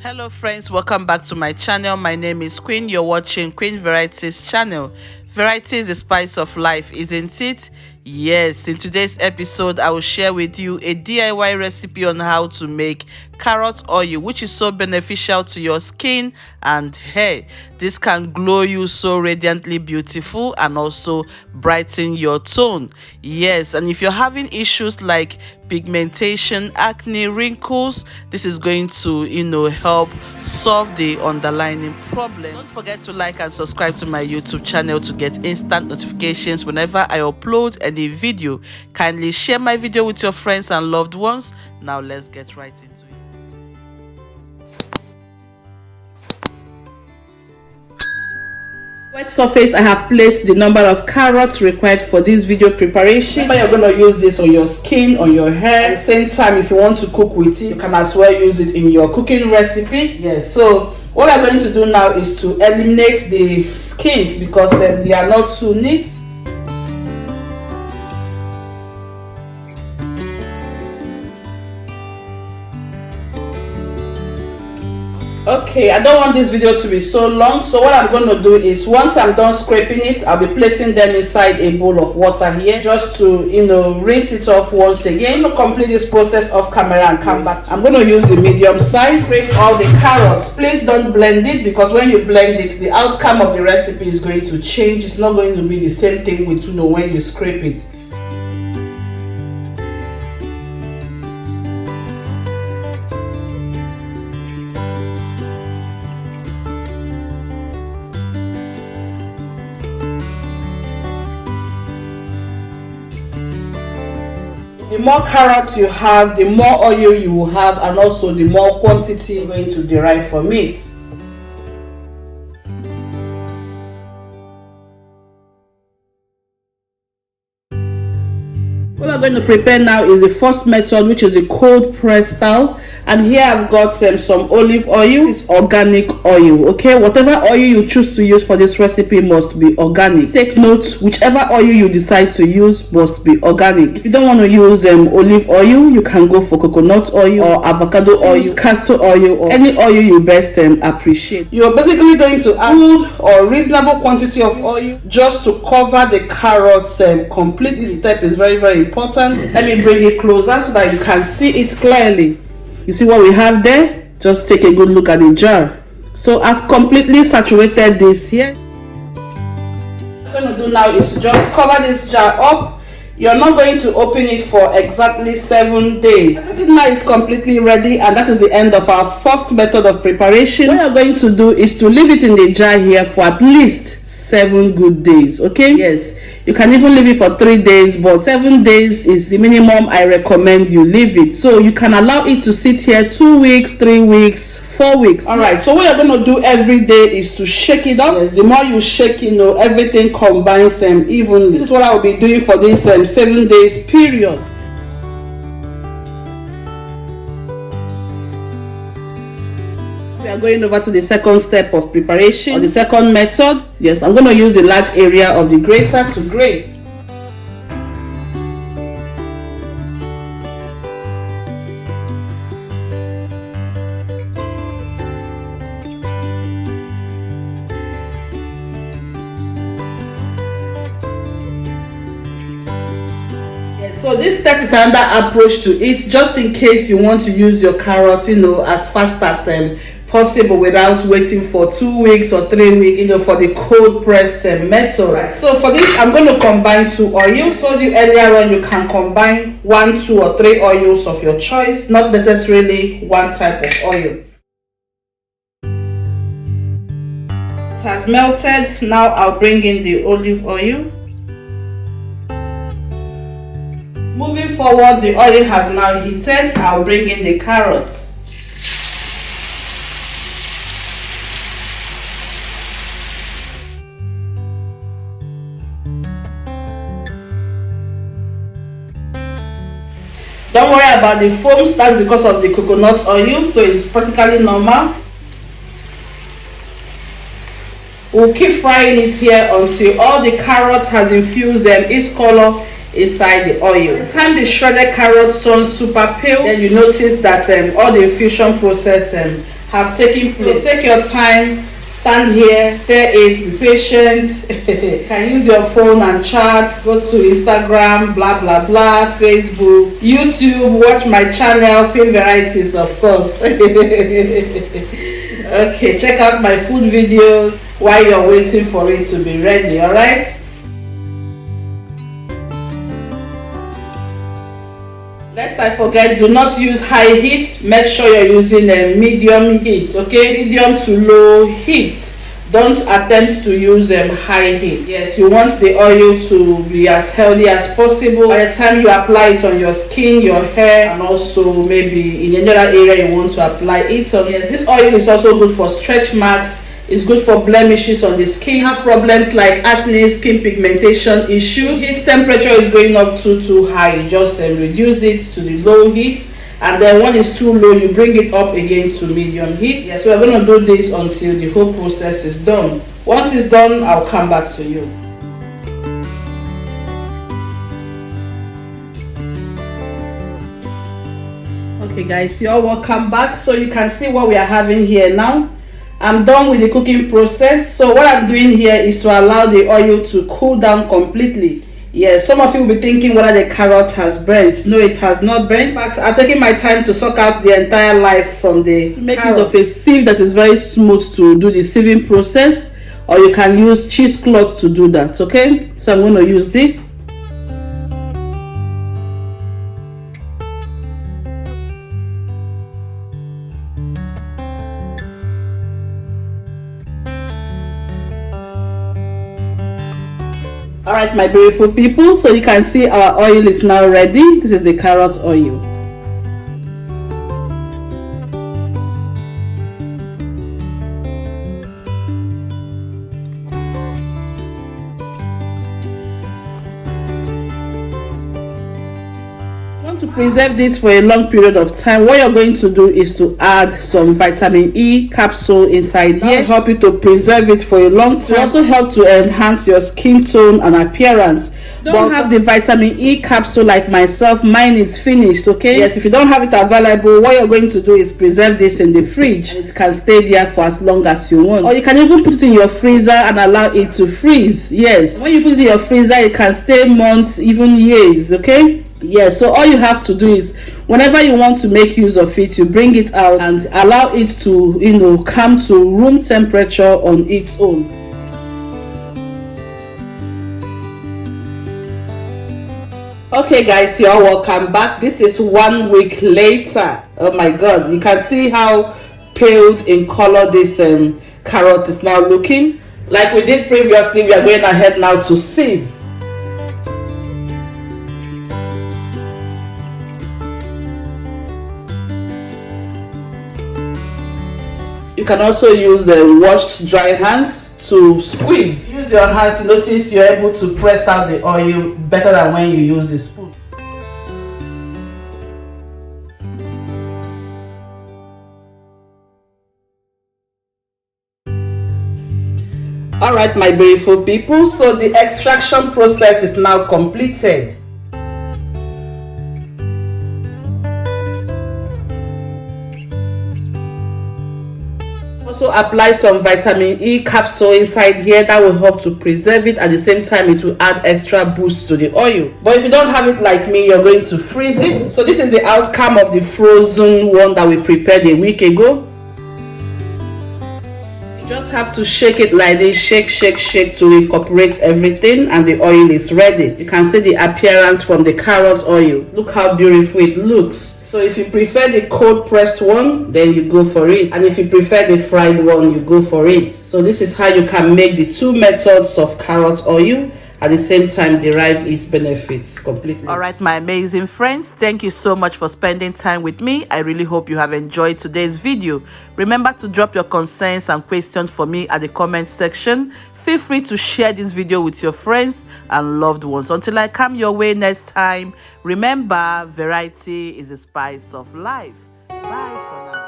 Hello friends, welcome back to my channel. My name is Queen. You're watching Queen Varieties channel. Variety is the spice of life, isn't it? Yes, in today's episode I will share with you a DIY recipe on how to make carrot oil, which is so beneficial to your skin and hair. This can glow you so radiantly beautiful and also brighten your tone. Yes, and if you're having issues like pigmentation, acne, wrinkles, this is going to help solve the underlying problem. Don't forget to like and subscribe to my YouTube channel to get instant notifications whenever I upload any video. Kindly share my video with your friends and loved ones. Now let's get right into it. Wet surface, I have placed the number of carrots required for this video preparation. You're going to use this on your skin, on your hair. At the same time, if you want to cook with it, you can as well use it in your cooking recipes. Yes, so what we're going to do now is to eliminate the skins because they are not too neat. Okay, I don't want this video to be so long, so what I'm going to do is once I'm done scraping it, I'll be placing them inside a bowl of water here just to rinse it off once again. To complete this process off camera and come back, I'm going to use the medium size. Scrape all the carrots. Please don't blend it because when you blend it, the outcome of the recipe is going to change. It's not going to be the same thing with when you scrape it. The more carrots you have, the more oil you will have, and also the more quantity you're going to derive from it. What we're going to prepare now is the first method, which is the cold press style. And here I've got some olive oil. This is organic oil. Okay, whatever oil you choose to use for this recipe must be organic. Take note, whichever oil you decide to use must be organic. If you don't want to use olive oil, you can go for coconut oil or avocado oil, castor oil, or any oil you best appreciate. You're basically going to add good or reasonable quantity of oil just to cover the carrots completely. This step is very, very important. Let me bring it closer so that you can see it clearly. You see what we have there? Just take a good look at the jar. So I've completely saturated this here. What I'm going to do now is to just cover this jar up. You're not going to open it for exactly 7 days. Everything now is completely ready, and that is the end of our first method of preparation. What you're going to do is to leave it in the jar here for at least 7 good days. Okay? Yes. You can even leave it for 3 days, but 7 days is the minimum I recommend you leave it. So you can allow it to sit here 2 weeks, 3 weeks, 4 weeks. All right, so what you're going to do every day is to shake it up. Yes, the more you shake, everything combines evenly. This is what I will be doing for this 7 days period. We are going over to the second step of preparation, or the second method. Yes, I'm going to use the large area of the grater to grate. So this step is another approach to it, just in case you want to use your carrot, as fast as possible without waiting for 2 weeks or 3 weeks, for the cold pressed method. Right. So for this, I'm going to combine 2 oils. So the earlier on, you can combine 1, 2, or 3 oils of your choice, not necessarily one type of oil. It has melted. Now I'll bring in the olive oil. Moving forward, the oil has now heated. I'll bring in the carrots. Don't worry about the foams, that's because of the coconut oil, so it's practically normal. We'll keep frying it here until all the carrot has infused its color inside the oil. By the time the shredded carrot turns super pale, then you notice that all the infusion process have taken place. So take your time, stand here, stir it, be patient. You can use your phone and chat, go to Instagram, blah blah blah, Facebook, YouTube, watch my channel, Pin Varieties, of course. Okay, check out my food videos while you're waiting for it to be ready. All right. Lest I forget, do not use high heat. Make sure you're using a medium heat, okay? Medium to low heat. Don't attempt to use high heat. Yes, you want the oil to be as healthy as possible. By the time you apply it on your skin, your hair, and also maybe in another area you want to apply it on. Yes, this oil is also good for stretch marks. It's good for blemishes on the skin. Have problems like acne, skin pigmentation issues. Heat temperature is going up too high. Just reduce it to the low heat, and then when it's too low, you bring it up again to medium heat. Yes, we're going to do this until the whole process is done. Once it's done, I'll come back to you. Okay guys, you're welcome back. So you can see what we are having here now. I'm done with the cooking process. So what I'm doing here is to allow the oil to cool down completely. Yes, some of you will be thinking whether the carrot has burnt. No, it has not burnt. In fact, I've taken my time to suck out the entire life from the make use of a sieve that is very smooth to do the sieving process, or you can use cheesecloth to do that. Okay, so I'm going to use this. All right, my beautiful people, so you can see our oil is now ready. This is the carrot oil. To preserve this for a long period of time, what you're going to do is to add some vitamin E capsule inside here. That'll help you to preserve it for a long time. It will also help to enhance your skin tone and appearance. Don't have the vitamin E capsule like myself. Mine is finished. Okay, yes, if you don't have it available, what you're going to do is preserve this in the fridge, and it can stay there for as long as you want, or you can even put it in your freezer and allow it to freeze. Yes, when you put it in your freezer, it can stay months, even years. Okay. Yes, so all you have to do is whenever you want to make use of it, you bring it out and allow it to, come to room temperature on its own. Okay guys, you're welcome back. This is 1 week later. Oh my god, you can see how pale in color this carrot is now looking. Like we did previously, we are going ahead now to sieve. You can also use the washed dry hands to squeeze. Use your hands, you notice you're able to press out the oil better than when you use the spoon. Alright, my beautiful people, so the extraction process is now completed. Also apply some vitamin E capsule inside here that will help to preserve it. At the same time, it will add extra boost to the oil. But if you don't have it like me, you're going to freeze it. So this is the outcome of the frozen one that we prepared a week ago. You just have to shake it like this, shake to incorporate everything, and the oil is ready. You can see the appearance from the carrot oil. Look how beautiful it looks. So if you prefer the cold pressed one, then you go for it, and if you prefer the fried one, you go for it. So this is how you can make the two methods of carrot oil, at the same time derive its benefits completely. All right, my amazing friends, thank you so much for spending time with me. I really hope you have enjoyed today's video. Remember to drop your concerns and questions for me at the comment section. Feel free to share this video with your friends and loved ones. Until I come your way next time, remember, variety is the spice of life. Bye for now.